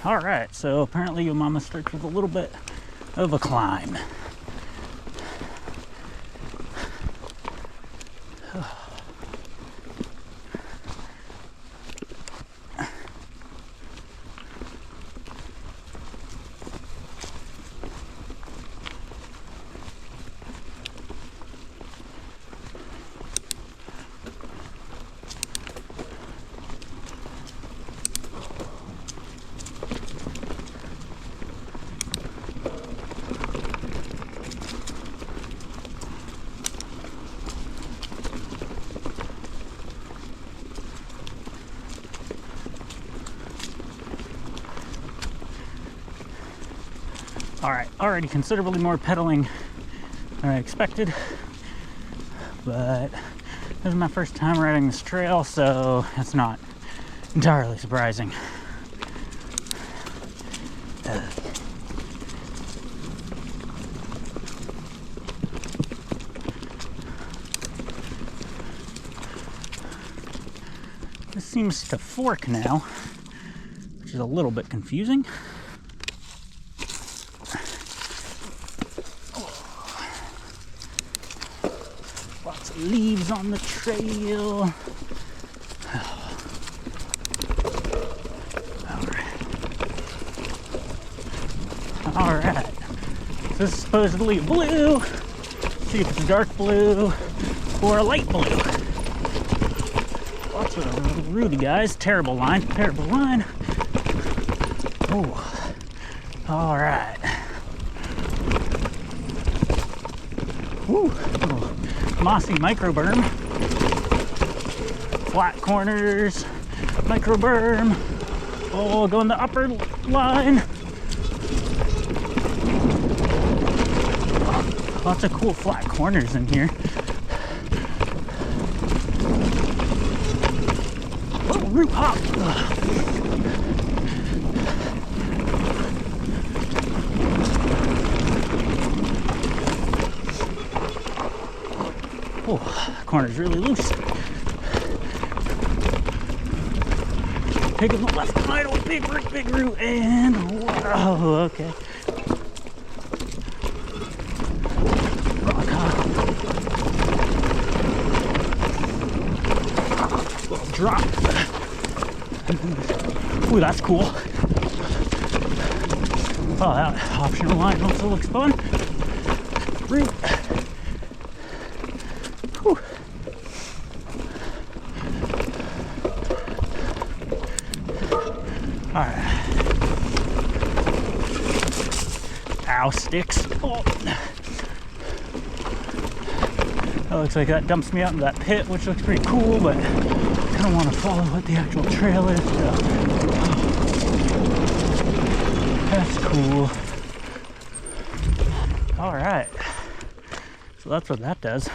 All right, so apparently your mama starts with a little bit of a climb. All right, already considerably more pedaling than I expected, but this is my first time riding this trail, so it's not entirely surprising. This seems to fork now, which is a little bit confusing. Lots of leaves on the trail. All right. So this is supposedly blue. Let's see if it's dark blue or a light blue. Lots of Rudy guys. Terrible line. Terrible line. Oh. All right. Woo. Oh. Mossy micro berm. Flat corners. Micro berm. Oh, going the upper line. Lots of cool flat corners in here. Oh, root hop. Oh, corner's really loose. Taking the left idle, big root, and whoa, okay. Drop. Ooh, that's cool. Oh, that optional line also looks fun. Root. Whew. All right. Ow, sticks. Oh. That looks like that dumps me out into that pit, which looks pretty cool, but I don't want to follow what the actual trail is. So. That's cool. All right. So that's what that does.